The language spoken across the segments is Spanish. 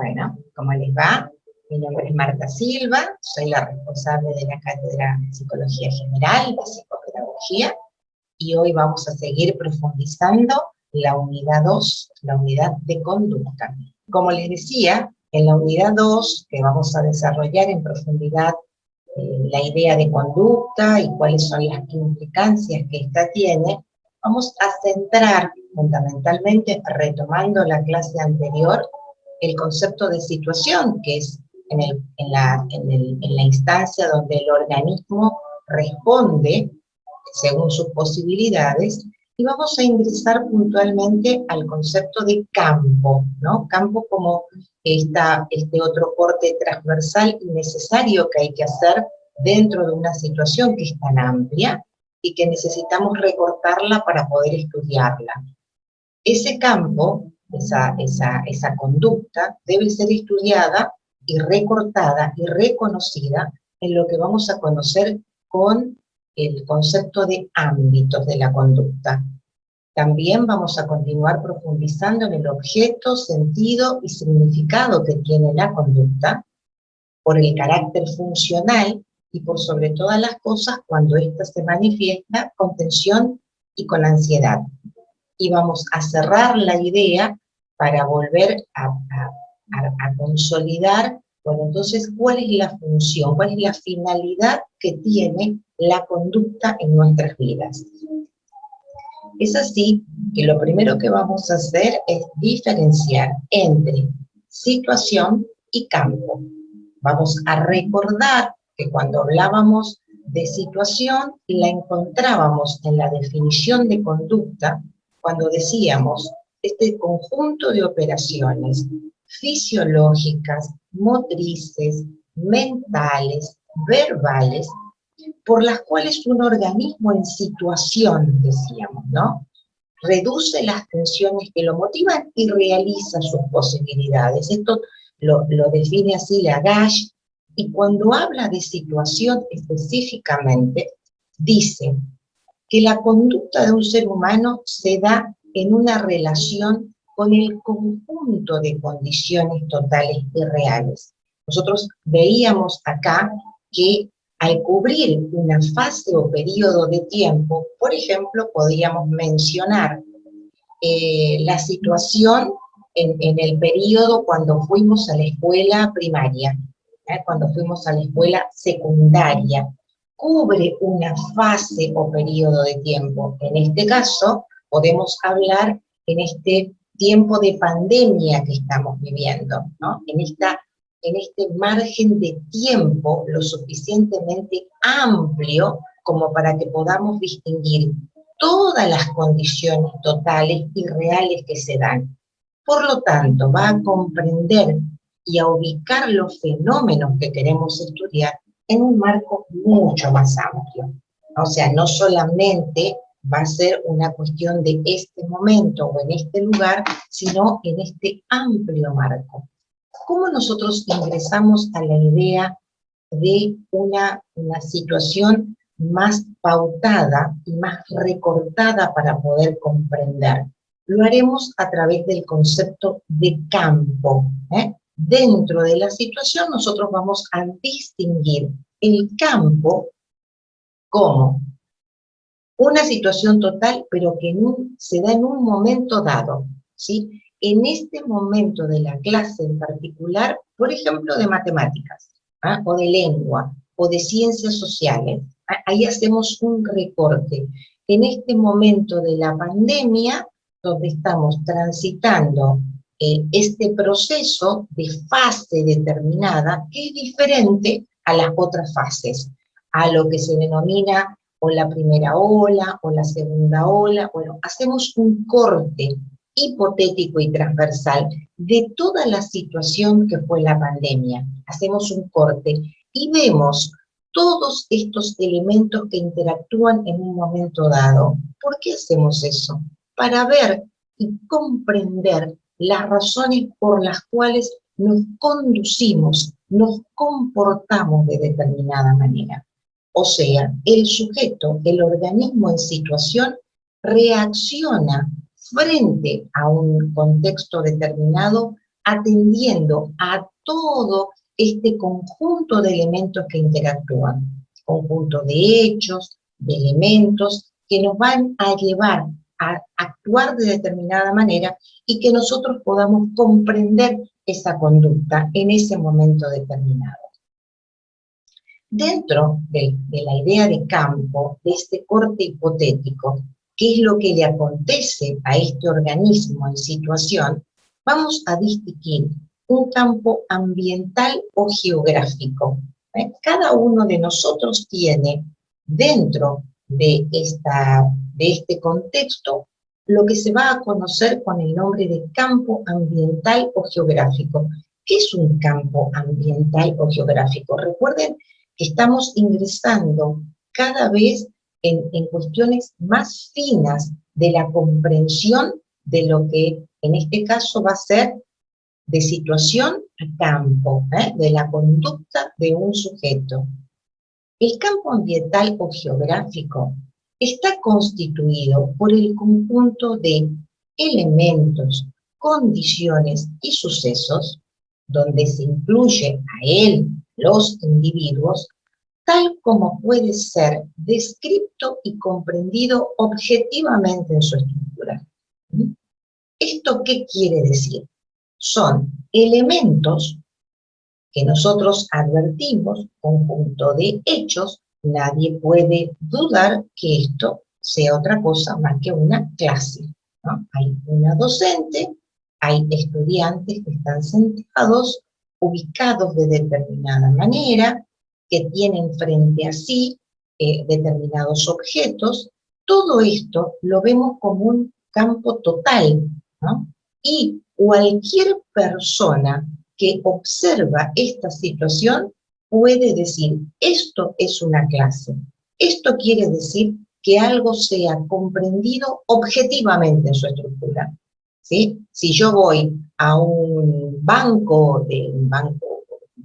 Bueno, ¿cómo les va? Mi nombre es Marta Silva, soy la responsable de la Cátedra de Psicología General, de Psicopedagogía, y hoy vamos a seguir profundizando la unidad 2, la unidad de conducta. Como les decía, en la unidad 2, que vamos a desarrollar en profundidad la idea de conducta y cuáles son las implicancias que ésta tiene, vamos a centrar fundamentalmente, retomando la clase anterior, el concepto de situación, que es en la instancia donde el organismo responde según sus posibilidades, y vamos a ingresar puntualmente al concepto de campo, ¿no? Campo como este otro corte transversal y necesario que hay que hacer dentro de una situación que es tan amplia y que necesitamos recortarla para poder estudiarla. Ese campo, esa conducta, debe ser estudiada y recortada y reconocida en lo que vamos a conocer con el concepto de ámbitos de la conducta. También vamos a continuar profundizando en el objeto, sentido y significado que tiene la conducta, por el carácter funcional y por sobre todas las cosas cuando ésta se manifiesta con tensión y con ansiedad. Y vamos a cerrar la idea para volver a consolidar, bueno, entonces, ¿cuál es la función, cuál es la finalidad que tiene la conducta en nuestras vidas? Es así que lo primero que vamos a hacer es diferenciar entre situación y campo. Vamos a recordar que cuando hablábamos de situación, la encontrábamos en la definición de conducta, cuando decíamos este conjunto de operaciones fisiológicas, motrices, mentales, verbales, por las cuales un organismo en situación, decíamos, ¿no?, reduce las tensiones que lo motivan y realiza sus posibilidades. Esto lo define así Lagash, y cuando habla de situación específicamente, dice que la conducta de un ser humano se da en una relación con el conjunto de condiciones totales y reales. Nosotros veíamos acá que al cubrir una fase o periodo de tiempo, por ejemplo, podíamos mencionar la situación en el periodo cuando fuimos a la escuela primaria, cuando fuimos a la escuela secundaria, cubre una fase o periodo de tiempo. En este caso, podemos hablar en este tiempo de pandemia que estamos viviendo, ¿no? En este margen de tiempo lo suficientemente amplio como para que podamos distinguir todas las condiciones totales y reales que se dan. Por lo tanto, va a comprender y a ubicar los fenómenos que queremos estudiar en un marco mucho más amplio. O sea, no solamente va a ser una cuestión de este momento o en este lugar, sino en este amplio marco. ¿Cómo nosotros ingresamos a la idea de una situación más pautada y más recortada para poder comprender? Lo haremos a través del concepto de campo, ¿eh? Dentro de la situación nosotros vamos a distinguir el campo como una situación total, pero que se da en un momento dado, ¿sí? En este momento de la clase en particular, por ejemplo, de matemáticas, ¿ah?, o de lengua, o de ciencias sociales, ahí hacemos un recorte. En este momento de la pandemia, donde estamos transitando este proceso de fase determinada, que es diferente a las otras fases, a lo que se denomina o la primera ola, o la segunda ola. Bueno, hacemos un corte hipotético y transversal de toda la situación que fue la pandemia. Hacemos un corte y vemos todos estos elementos que interactúan en un momento dado. ¿Por qué hacemos eso? Para ver y comprender las razones por las cuales nos conducimos, nos comportamos de determinada manera. O sea, el sujeto, el organismo en situación, reacciona frente a un contexto determinado atendiendo a todo este conjunto de elementos que interactúan, conjunto de hechos, de elementos que nos van a llevar a actuar de determinada manera y que nosotros podamos comprender esa conducta en ese momento determinado. Dentro de la idea de campo, de este corte hipotético, ¿qué es lo que le acontece a este organismo en situación? Vamos a distinguir un campo ambiental o geográfico. Cada uno de nosotros tiene dentro de este contexto lo que se va a conocer con el nombre de campo ambiental o geográfico. ¿Qué es un campo ambiental o geográfico? Recuerden que estamos ingresando cada vez en cuestiones más finas de la comprensión de lo que en este caso va a ser de situación a campo, de la conducta de un sujeto. El campo ambiental o geográfico está constituido por el conjunto de elementos, condiciones y sucesos, donde se incluye a él, los individuos, tal como puede ser descrito y comprendido objetivamente en su estructura. ¿Esto qué quiere decir? Son elementos que nosotros advertimos, conjunto de hechos, nadie puede dudar que esto sea otra cosa más que una clase, ¿no? Hay una docente, hay estudiantes que están sentados, ubicados de determinada manera, que tienen frente a sí determinados objetos. Todo esto lo vemos como un campo total, ¿no? Y cualquier persona que observa esta situación puede decir, esto es una clase. Esto quiere decir que algo sea comprendido objetivamente en su estructura, ¿sí? Si yo voy a un banco, un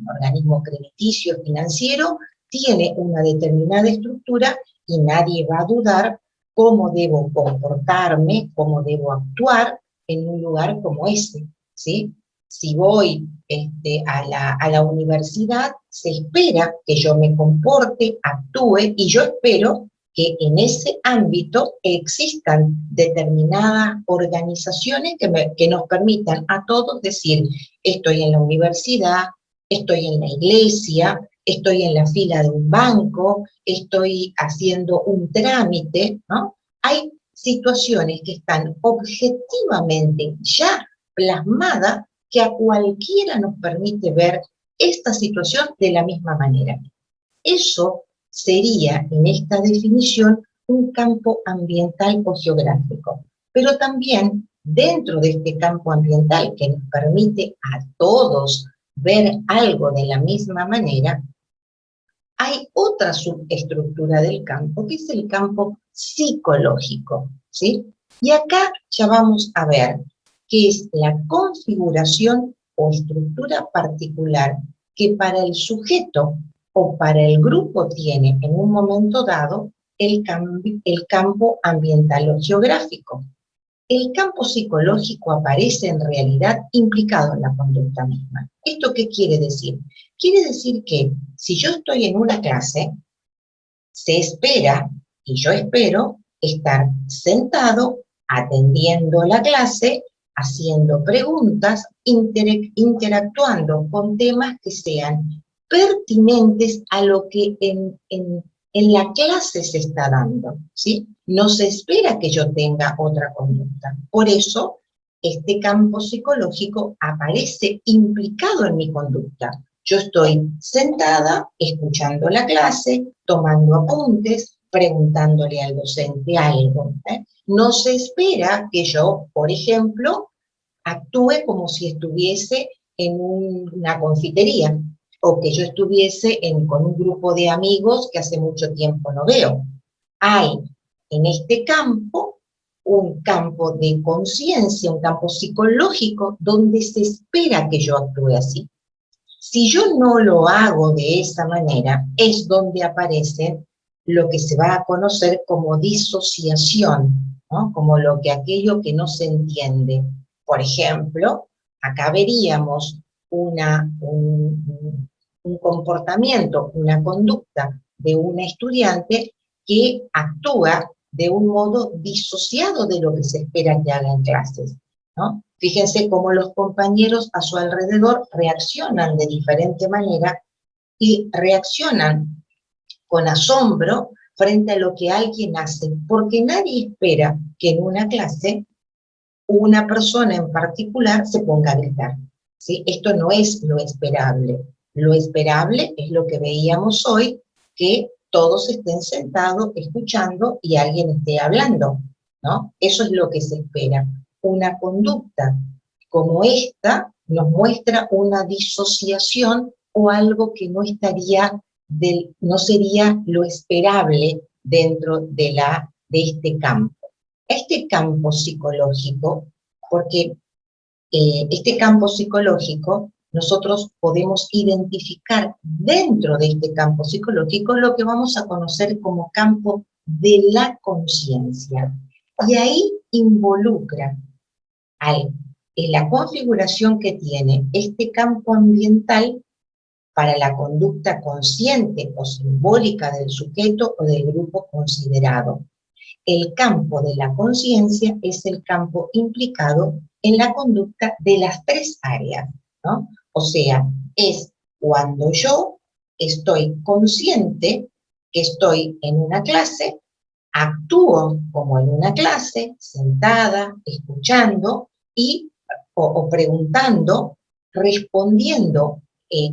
organismo crediticio financiero, tiene una determinada estructura y nadie va a dudar cómo debo comportarme, cómo debo actuar en un lugar como ese, ¿sí? Si voy a la universidad, se espera que yo me comporte, actúe, y yo espero que en ese ámbito existan determinadas organizaciones que nos permitan a todos decir, estoy en la universidad, estoy en la iglesia, estoy en la fila de un banco, estoy haciendo un trámite, ¿no? Hay situaciones que están objetivamente ya plasmadas que a cualquiera nos permite ver esta situación de la misma manera. Eso sería, en esta definición, un campo ambiental o geográfico. Pero también, dentro de este campo ambiental que nos permite a todos ver algo de la misma manera, hay otra subestructura del campo, que es el campo psicológico, ¿sí? Y acá ya vamos a ver qué es la configuración o estructura particular que para el sujeto o para el grupo tiene en un momento dado el campo ambiental o geográfico. El campo psicológico aparece en realidad implicado en la conducta misma. ¿Esto qué quiere decir? Quiere decir que si yo estoy en una clase, se espera, y yo espero, estar sentado, atendiendo la clase, haciendo preguntas, interactuando con temas que sean pertinentes a lo que en la clase se está dando, ¿sí? No se espera que yo tenga otra conducta. Por eso, este campo psicológico aparece implicado en mi conducta. Yo estoy sentada, escuchando la clase, tomando apuntes, preguntándole al docente algo. No se espera que yo, por ejemplo, actúe como si estuviese en una confitería, o que yo estuviese con un grupo de amigos que hace mucho tiempo no veo. Hay en este campo un campo de conciencia, un campo psicológico, donde se espera que yo actúe así. Si yo no lo hago de esa manera, es donde aparece lo que se va a conocer como disociación, ¿no? Como aquello que no se entiende. Por ejemplo, acá veríamos un comportamiento, una conducta de una estudiante que actúa de un modo disociado de lo que se espera que haga en clases, ¿no? Fíjense cómo los compañeros a su alrededor reaccionan de diferente manera y reaccionan con asombro frente a lo que alguien hace, porque nadie espera que en una clase una persona en particular se ponga a gritar, ¿sí? Esto no es lo esperable. Lo esperable es lo que veíamos hoy, que todos estén sentados escuchando y alguien esté hablando, ¿no? Eso es lo que se espera. Una conducta como esta nos muestra una disociación o algo que no sería lo esperable dentro de este campo. Este campo psicológico, porque este campo psicológico nosotros podemos identificar dentro de este campo psicológico lo que vamos a conocer como campo de la conciencia. Y ahí involucra en la configuración que tiene este campo ambiental para la conducta consciente o simbólica del sujeto o del grupo considerado. El campo de la conciencia es el campo implicado en la conducta de las tres áreas, ¿no? O sea, es cuando yo estoy consciente que estoy en una clase, actúo como en una clase, sentada, escuchando o preguntando, respondiendo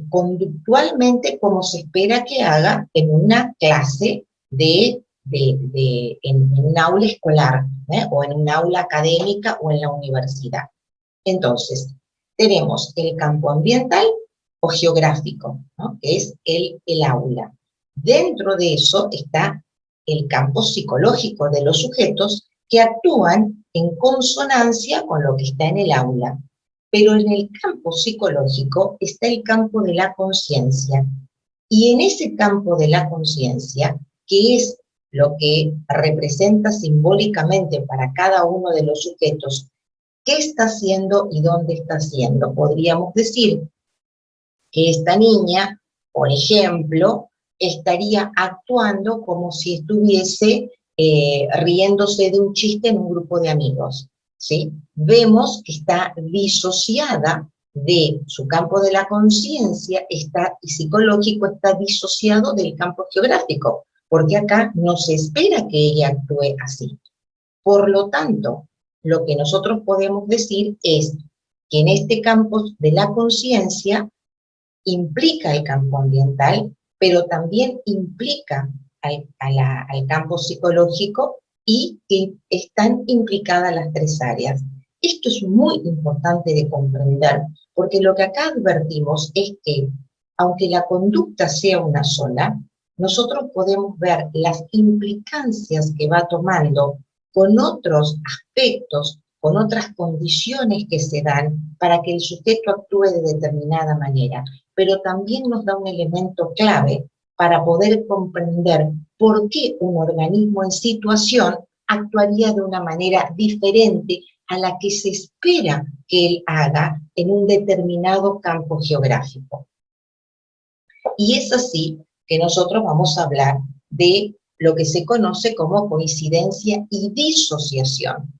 conductualmente como se espera que haga en una clase en un aula escolar, o en un aula académica o en la universidad. Entonces, tenemos el campo ambiental o geográfico, ¿no? Que es el aula. Dentro de eso está el campo psicológico de los sujetos que actúan en consonancia con lo que está en el aula. Pero en el campo psicológico está el campo de la conciencia. Y en ese campo de la conciencia, que es lo que representa simbólicamente para cada uno de los sujetos, qué está haciendo y dónde está haciendo. Podríamos decir que esta niña, por ejemplo, estaría actuando como si estuviese riéndose de un chiste en un grupo de amigos, ¿sí? Vemos que está disociada de su campo de la conciencia y psicológico, está disociado del campo geográfico, porque acá no se espera que ella actúe así. Por lo tanto, lo que nosotros podemos decir es que en este campo de la conciencia implica el campo ambiental, pero también implica al campo psicológico y que están implicadas las tres áreas. Esto es muy importante de comprender, porque lo que acá advertimos es que, aunque la conducta sea una sola, nosotros podemos ver las implicancias que va tomando con otros aspectos, con otras condiciones que se dan para que el sujeto actúe de determinada manera. Pero también nos da un elemento clave para poder comprender por qué un organismo en situación actuaría de una manera diferente a la que se espera que él haga en un determinado campo geográfico. Y es así que nosotros vamos a hablar de lo que se conoce como coincidencia y disociación.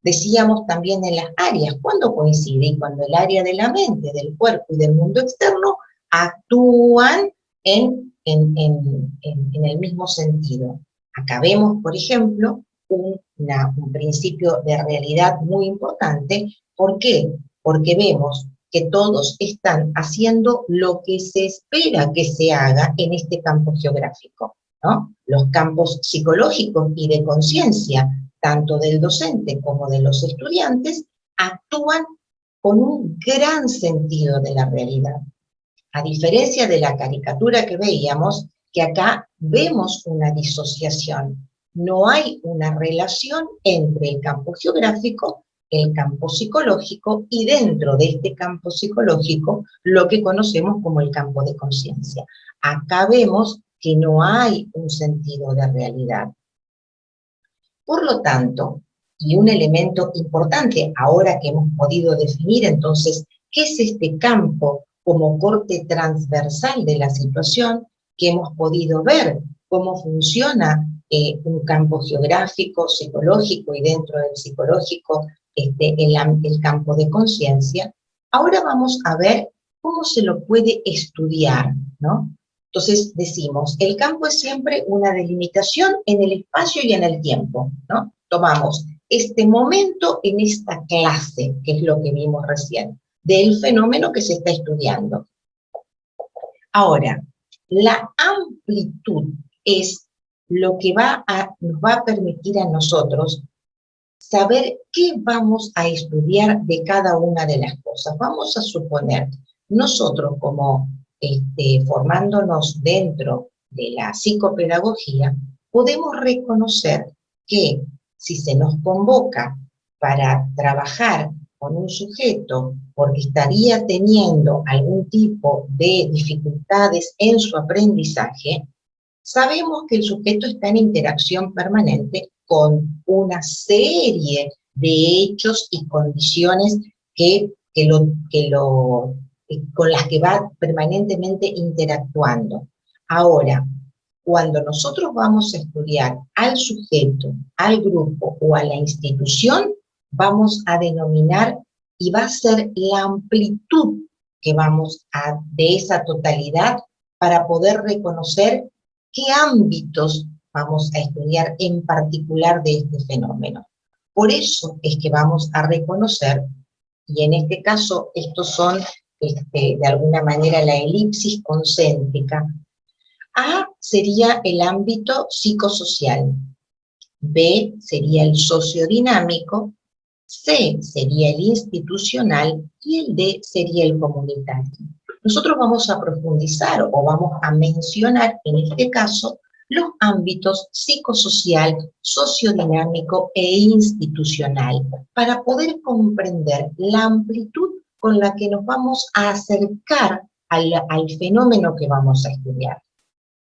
Decíamos también en las áreas, ¿cuándo coincide? Y cuando el área de la mente, del cuerpo y del mundo externo actúan en el mismo sentido. Acá vemos, por ejemplo, un principio de realidad muy importante. ¿Por qué? Porque vemos que todos están haciendo lo que se espera que se haga en este campo geográfico, ¿no? Los campos psicológicos y de conciencia, tanto del docente como de los estudiantes, actúan con un gran sentido de la realidad. A diferencia de la caricatura que veíamos, que acá vemos una disociación. No hay una relación entre el campo geográfico, el campo psicológico y dentro de este campo psicológico lo que conocemos como el campo de conciencia. Acá vemos que no hay un sentido de realidad. Por lo tanto, Y un elemento importante, ahora que hemos podido definir entonces qué es este campo como corte transversal de la situación, que hemos podido ver cómo funciona un campo geográfico, psicológico y dentro del psicológico el campo de conciencia, ahora vamos a ver cómo se lo puede estudiar, ¿no? Entonces decimos, el campo es siempre una delimitación en el espacio y en el tiempo, ¿no? Tomamos este momento en esta clase, que es lo que vimos recién, del fenómeno que se está estudiando. Ahora, la amplitud es lo que nos va a permitir a nosotros saber qué vamos a estudiar de cada una de las cosas. Vamos a suponer, nosotros como formándonos dentro de la psicopedagogía, podemos reconocer que si se nos convoca para trabajar con un sujeto porque estaría teniendo algún tipo de dificultades en su aprendizaje, sabemos que el sujeto está en interacción permanente con una serie de hechos y condiciones con las que va permanentemente interactuando. Ahora, cuando nosotros vamos a estudiar al sujeto, al grupo o a la institución, vamos a denominar y va a ser la amplitud que de esa totalidad para poder reconocer qué ámbitos vamos a estudiar en particular de este fenómeno. Por eso es que vamos a reconocer, y en este caso estos son de alguna manera la elipsis concéntrica. A sería el ámbito psicosocial, B sería el sociodinámico, C sería el institucional y el D sería el comunitario. Nosotros vamos a profundizar o vamos a mencionar en este caso los ámbitos psicosocial, sociodinámico e institucional para poder comprender la amplitud con la que nos vamos a acercar al fenómeno que vamos a estudiar.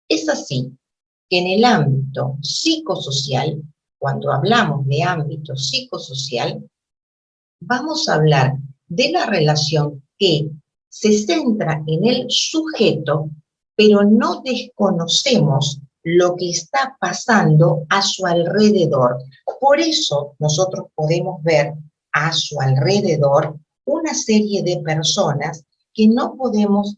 Es así que en el ámbito psicosocial, cuando hablamos de ámbito psicosocial, vamos a hablar de la relación que se centra en el sujeto, pero no desconocemos lo que está pasando a su alrededor. Por eso nosotros podemos ver a su alrededor una serie de personas que no podemos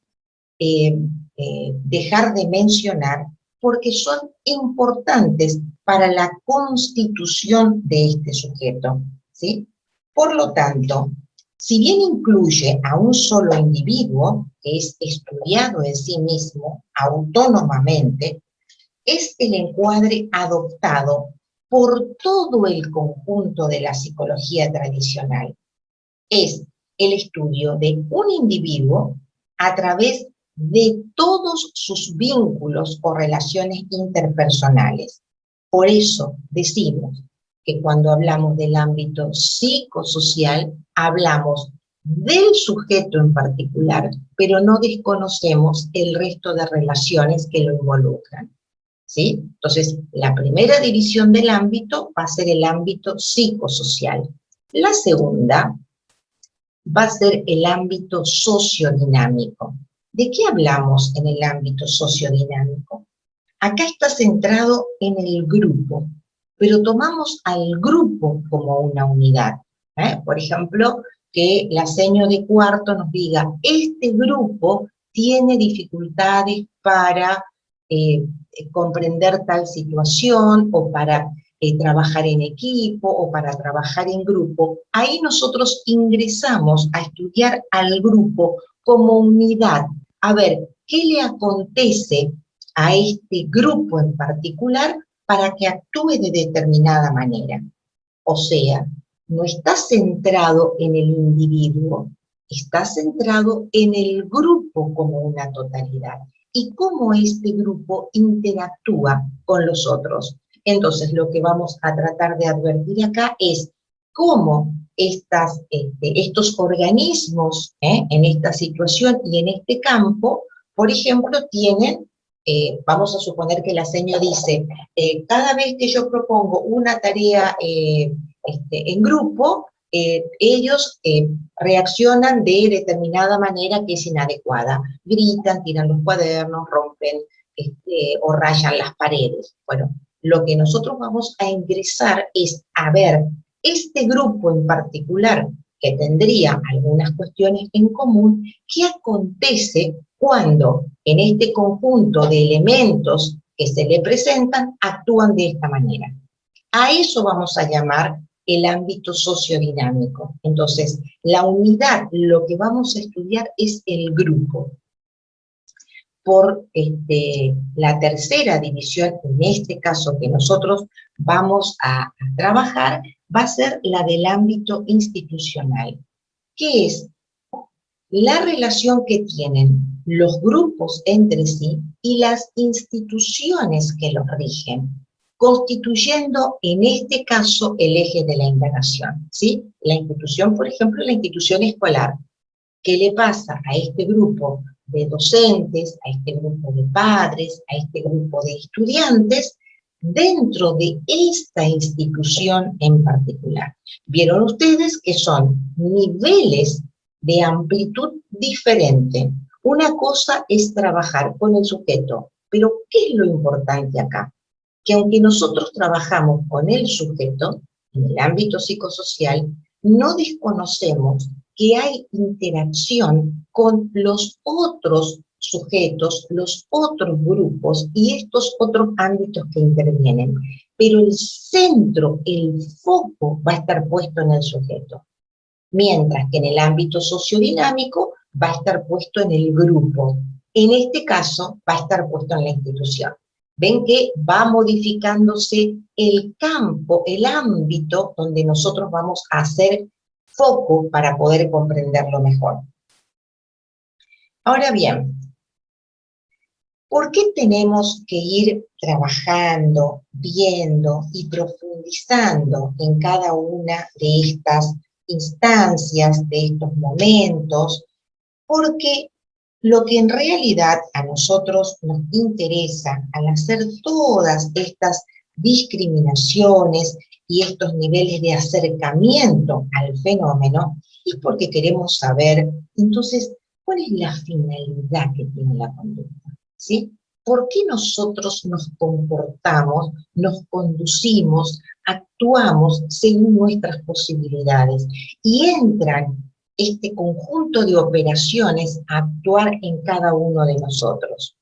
dejar de mencionar porque son importantes para la constitución de este sujeto, ¿sí? Por lo tanto, si bien incluye a un solo individuo, que es estudiado en sí mismo autónomamente, es el encuadre adoptado por todo el conjunto de la psicología tradicional. Es el estudio de un individuo a través de todos sus vínculos o relaciones interpersonales. Por eso decimos que cuando hablamos del ámbito psicosocial, hablamos del sujeto en particular, pero no desconocemos el resto de relaciones que lo involucran, ¿sí? Entonces, la primera división del ámbito va a ser el ámbito psicosocial. La segunda va a ser el ámbito sociodinámico. ¿De qué hablamos en el ámbito sociodinámico? Acá está centrado en el grupo, pero tomamos al grupo como una unidad. Por ejemplo, que la seño de cuarto nos diga, este grupo tiene dificultades para comprender tal situación o para trabajar en equipo o para trabajar en grupo. Ahí nosotros ingresamos a estudiar al grupo como unidad, a ver qué le acontece a este grupo en particular para que actúe de determinada manera. O sea, no está centrado en el individuo, está centrado en el grupo como una totalidad y cómo este grupo interactúa con los otros. Entonces, lo que vamos a tratar de advertir acá es cómo estos organismos en esta situación y en este campo, por ejemplo, tienen, vamos a suponer que la seño dice, cada vez que yo propongo una tarea en grupo, ellos reaccionan de determinada manera que es inadecuada. Gritan, tiran los cuadernos, rompen o rayan las paredes. Bueno, lo que nosotros vamos a ingresar es a ver este grupo en particular, que tendría algunas cuestiones en común, ¿qué acontece cuando en este conjunto de elementos que se le presentan actúan de esta manera? A eso vamos a llamar el ámbito sociodinámico. Entonces, la unidad, lo que vamos a estudiar es el grupo. Por la tercera división, en este caso que nosotros vamos a trabajar, va a ser la del ámbito institucional, que es la relación que tienen los grupos entre sí y las instituciones que los rigen, constituyendo en este caso el eje de la indagación, ¿sí? La institución, por ejemplo, la institución escolar. ¿Qué le pasa a este grupo de docentes, a este grupo de padres, a este grupo de estudiantes dentro de esta institución en particular? Vieron ustedes que son niveles de amplitud diferente. Una cosa es trabajar con el sujeto, pero ¿qué es lo importante acá? Que aunque nosotros trabajamos con el sujeto, en el ámbito psicosocial, no desconocemos que hay interacción con los otros sujetos, los otros grupos y estos otros ámbitos que intervienen. Pero el centro, el foco va a estar puesto en el sujeto. Mientras que en el ámbito sociodinámico va a estar puesto en el grupo. En este caso va a estar puesto en la institución. Ven que va modificándose el campo, el ámbito donde nosotros vamos a hacer foco para poder comprenderlo mejor. Ahora bien, ¿por qué tenemos que ir trabajando, viendo y profundizando en cada una de estas instancias, de estos momentos? Porque lo que en realidad a nosotros nos interesa al hacer todas estas discriminaciones y estos niveles de acercamiento al fenómeno es porque queremos saber, entonces, ¿cuál es la finalidad que tiene la conducta? ¿Sí? ¿Por qué nosotros nos comportamos, nos conducimos, actuamos según nuestras posibilidades? Y entran este conjunto de operaciones a actuar en cada uno de nosotros.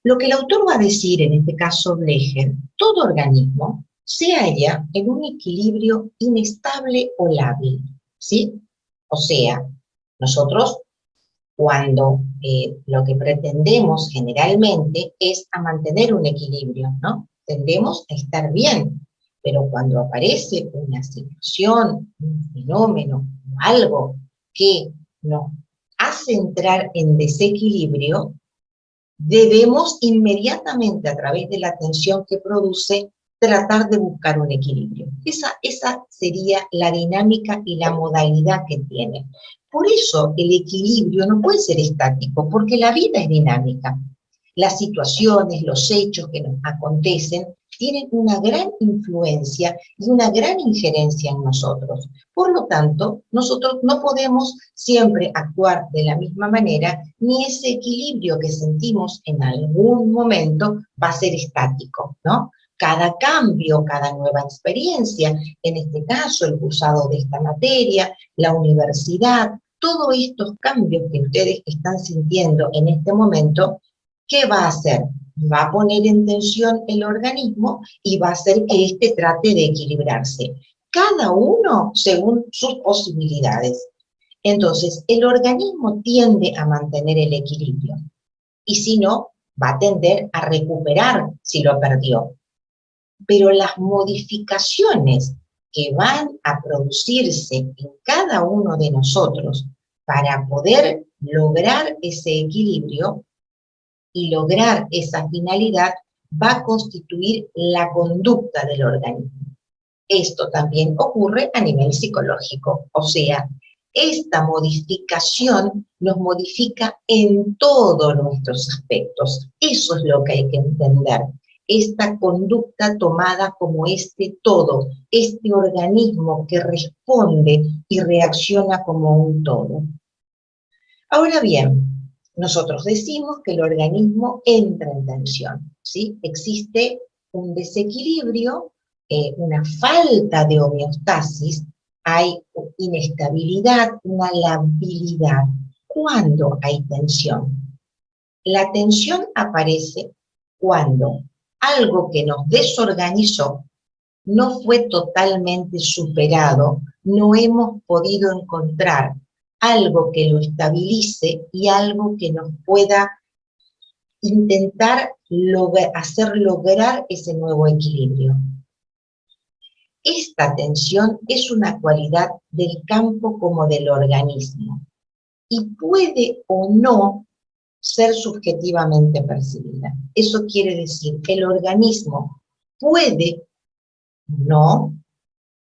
Lo que el autor va a decir, en este caso Blecher, todo organismo se halla en un equilibrio inestable o lábil, ¿sí? O sea, nosotros cuando lo que pretendemos generalmente es a mantener un equilibrio, ¿no? Tendemos a estar bien, pero cuando aparece una situación, un fenómeno, algo que nos hace entrar en desequilibrio, debemos inmediatamente, a través de la atención que produce, tratar de buscar un equilibrio. Esa sería la dinámica y la modalidad que tiene. Por eso el equilibrio no puede ser estático, porque la vida es dinámica. Las situaciones, los hechos que nos acontecen, tienen una gran influencia y una gran injerencia en nosotros. Por lo tanto, nosotros no podemos siempre actuar de la misma manera, ni ese equilibrio que sentimos en algún momento va a ser estático, ¿no? Cada cambio, cada nueva experiencia, en este caso el cursado de esta materia, la universidad, todos estos cambios que ustedes están sintiendo en este momento, ¿qué va a hacer? Va a poner en tensión el organismo y va a hacer que éste trate de equilibrarse. Cada uno según sus posibilidades. Entonces, el organismo tiende a mantener el equilibrio. Y si no, va a tender a recuperar si lo perdió. Pero las modificaciones que van a producirse en cada uno de nosotros para poder lograr ese equilibrio y lograr esa finalidad va a constituir la conducta del organismo. Esto también ocurre a nivel psicológico, o sea, esta modificación nos modifica en todos nuestros aspectos. Eso es lo que hay que entender. esta conducta tomada como este todo, este organismo que responde y reacciona como un todo. Ahora bien, nosotros decimos que el organismo entra en tensión, ¿sí? Existe un desequilibrio, una falta de homeostasis, hay inestabilidad, una labilidad. ¿Cuándo hay tensión? La tensión aparece cuando algo que nos desorganizó no fue totalmente superado, no hemos podido encontrar algo que lo estabilice y algo que nos pueda intentar hacer lograr ese nuevo equilibrio. Esta tensión es una cualidad del campo como del organismo y puede o no ser subjetivamente percibida. Eso quiere decir que el organismo puede no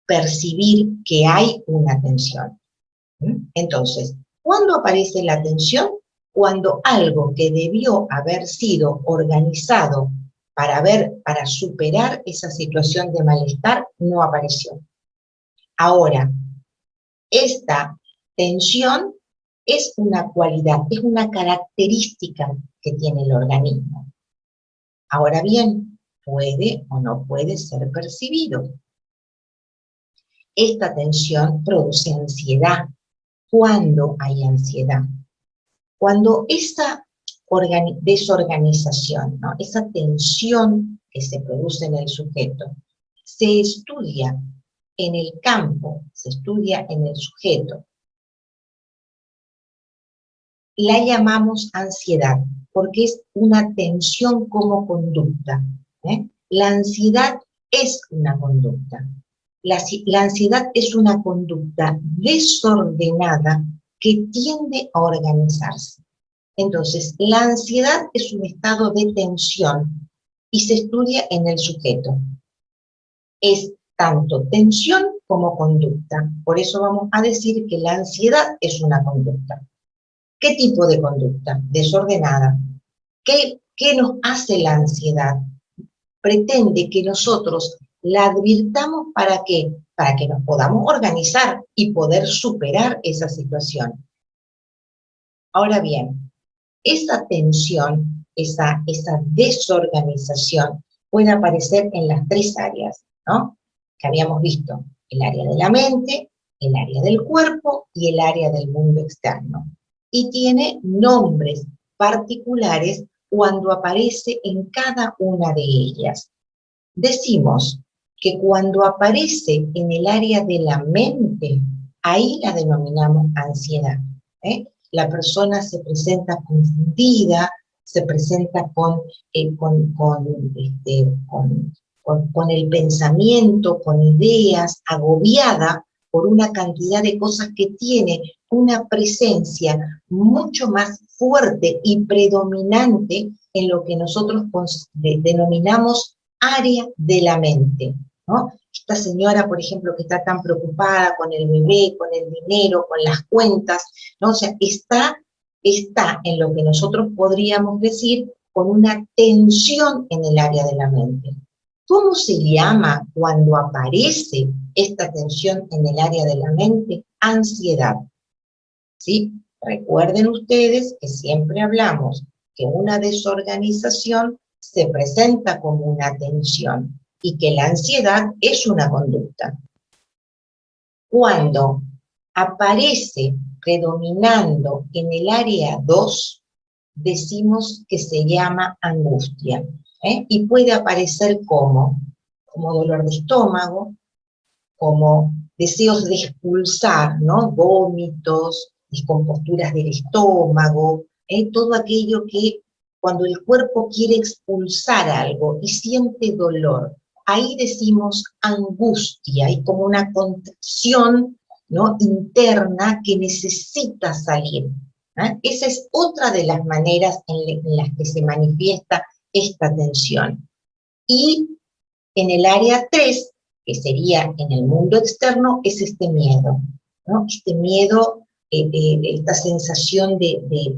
percibir que hay una tensión. Entonces, ¿cuándo aparece la tensión? Cuando algo que debió haber sido organizado para superar esa situación de malestar no apareció. Ahora, esta tensión es una cualidad, es una característica que tiene el organismo. Ahora bien, puede o no puede ser percibido. Esta tensión produce ansiedad. ¿Cuándo hay ansiedad? Cuando esa desorganización, ¿no? Esa tensión que se produce en el sujeto, se estudia en el campo, se estudia en el sujeto, la llamamos ansiedad, porque es una tensión como conducta. La ansiedad es una conducta. La ansiedad es una conducta desordenada que tiende a organizarse. Entonces, la ansiedad es un estado de tensión y se estudia en el sujeto. Es tanto tensión como conducta. Por eso vamos a decir que la ansiedad es una conducta. ¿Qué tipo de conducta? Desordenada. ¿Qué nos hace la ansiedad? Pretende que nosotros la advirtamos ¿para qué? Para que nos podamos organizar y poder superar esa situación. Ahora bien, esa tensión, esa desorganización puede aparecer en las tres áreas, ¿no? Que habíamos visto, el área de la mente, el área del cuerpo y el área del mundo externo. Y tiene nombres particulares cuando aparece en cada una de ellas. Decimos que cuando aparece en el área de la mente, ahí la denominamos ansiedad. La persona se presenta confundida, se presenta con el pensamiento, con ideas, agobiada por una cantidad de cosas que tiene una presencia mucho más fuerte y predominante en lo que nosotros denominamos área de la mente, ¿no? Esta señora, por ejemplo, que está tan preocupada con el bebé, con el dinero, con las cuentas, ¿no? O sea, está en lo que nosotros podríamos decir con una tensión en el área de la mente. ¿Cómo se llama cuando aparece esta tensión en el área de la mente? Ansiedad. ¿Sí? Recuerden ustedes que siempre hablamos que una desorganización se presenta como una tensión y que la ansiedad es una conducta. Cuando aparece predominando en el área 2, decimos que se llama angustia, y puede aparecer como dolor de estómago, como deseos de expulsar, ¿no? Vómitos, descomposturas del estómago, todo aquello que cuando el cuerpo quiere expulsar algo y siente dolor, ahí decimos angustia, hay como una contracción, ¿no? Interna que necesita salir. Esa es otra de las maneras en las que se manifiesta esta tensión. Y en el área 3, que sería en el mundo externo, es este miedo, ¿no? Este miedo, esta sensación de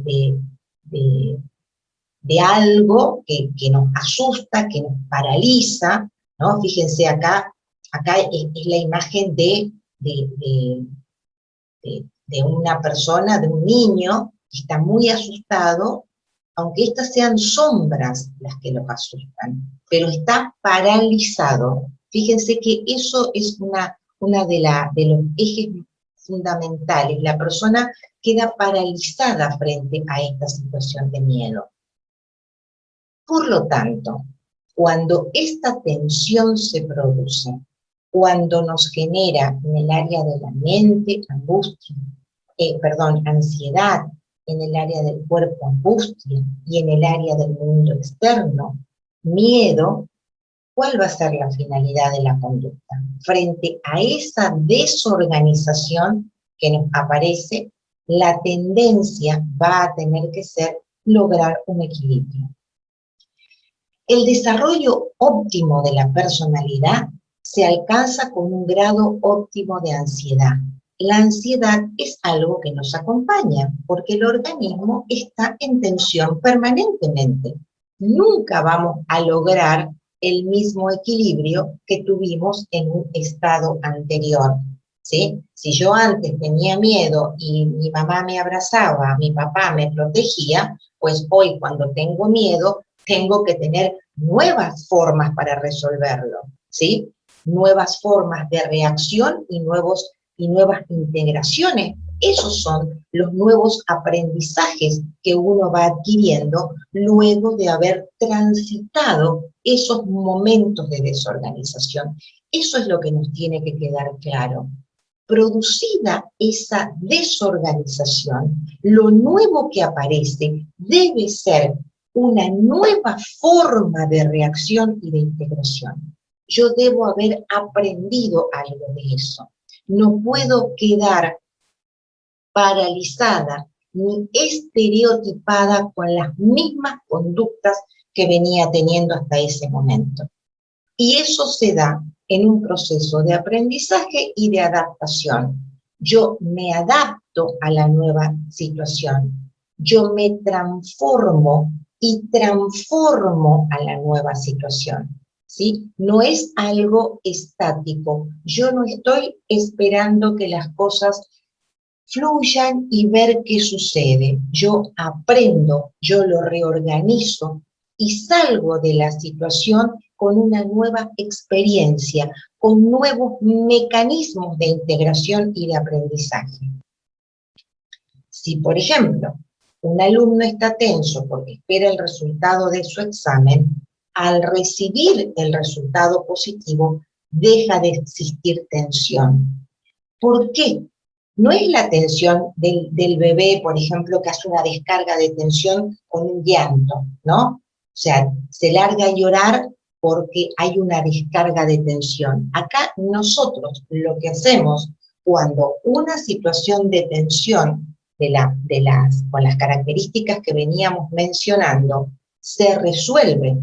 de algo que nos asusta, que nos paraliza, ¿no? Fíjense acá es la imagen de una persona, de un niño, que está muy asustado, aunque estas sean sombras las que los asustan, pero está paralizado. Fíjense que eso es una de los ejes fundamentales. La persona queda paralizada frente a esta situación de miedo. Por lo tanto, cuando esta tensión se produce, cuando nos genera en el área de la mente angustia, ansiedad, en el área del cuerpo angustia y en el área del mundo externo, miedo, ¿cuál va a ser la finalidad de la conducta? Frente a esa desorganización que nos aparece, la tendencia va a tener que ser lograr un equilibrio. El desarrollo óptimo de la personalidad se alcanza con un grado óptimo de ansiedad. La ansiedad es algo que nos acompaña, porque el organismo está en tensión permanentemente. Nunca vamos a lograr el mismo equilibrio que tuvimos en un estado anterior, ¿sí? Si yo antes tenía miedo y mi mamá me abrazaba, mi papá me protegía, pues hoy cuando tengo miedo, tengo que tener nuevas formas para resolverlo, ¿sí? Nuevas formas de reacción y nuevas integraciones. Esos son los nuevos aprendizajes que uno va adquiriendo luego de haber transitado esos momentos de desorganización. Eso es lo que nos tiene que quedar claro. Producida esa desorganización, lo nuevo que aparece debe ser una nueva forma de reacción y de integración. Yo debo haber aprendido algo de eso. No puedo quedar paralizada ni estereotipada con las mismas conductas que venía teniendo hasta ese momento. Y eso se da en un proceso de aprendizaje y de adaptación. Yo me adapto a la nueva situación. Yo me transformo y transformo a la nueva situación, ¿sí? No es algo estático. Yo no estoy esperando que las cosas fluyan y ver qué sucede. Yo aprendo, yo lo reorganizo y salgo de la situación con una nueva experiencia, con nuevos mecanismos de integración y de aprendizaje. Si, por ejemplo, un alumno está tenso porque espera el resultado de su examen, al recibir el resultado positivo, deja de existir tensión. ¿Por qué? No es la tensión del bebé, por ejemplo, que hace una descarga de tensión con un llanto, ¿no? O sea, se larga a llorar porque hay una descarga de tensión. Acá nosotros lo que hacemos cuando una situación de tensión con las características que veníamos mencionando se resuelve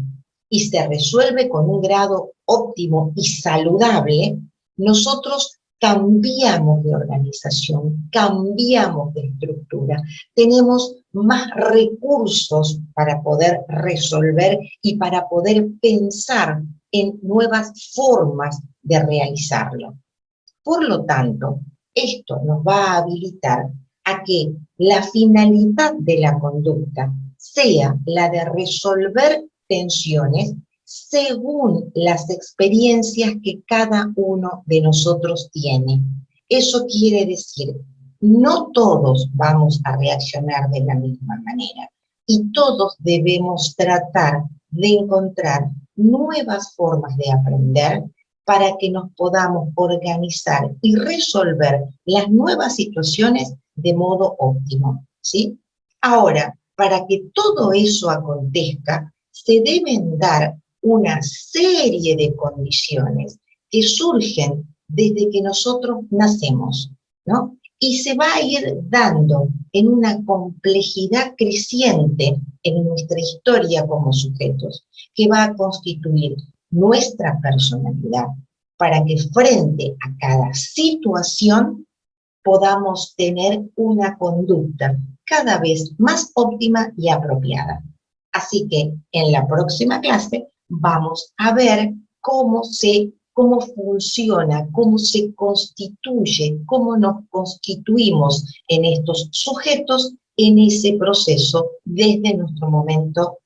y se resuelve con un grado óptimo y saludable, nosotros cambiamos de organización, cambiamos de estructura, tenemos más recursos para poder resolver y para poder pensar en nuevas formas de realizarlo. Por lo tanto, esto nos va a habilitar a que la finalidad de la conducta sea la de resolver tensiones según las experiencias que cada uno de nosotros tiene. Eso quiere decir, no todos vamos a reaccionar de la misma manera y todos debemos tratar de encontrar nuevas formas de aprender para que nos podamos organizar y resolver las nuevas situaciones de modo óptimo, ¿sí? Ahora, para que todo eso acontezca, se deben dar una serie de condiciones que surgen desde que nosotros nacemos, ¿no? Y se va a ir dando en una complejidad creciente en nuestra historia como sujetos, que va a constituir nuestra personalidad para que frente a cada situación podamos tener una conducta cada vez más óptima y apropiada. Así que en la próxima clase vamos a ver cómo funciona, cómo se constituye, cómo nos constituimos en estos sujetos en ese proceso desde nuestro momento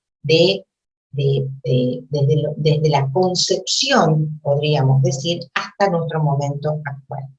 desde la concepción, podríamos decir, hasta nuestro momento actual.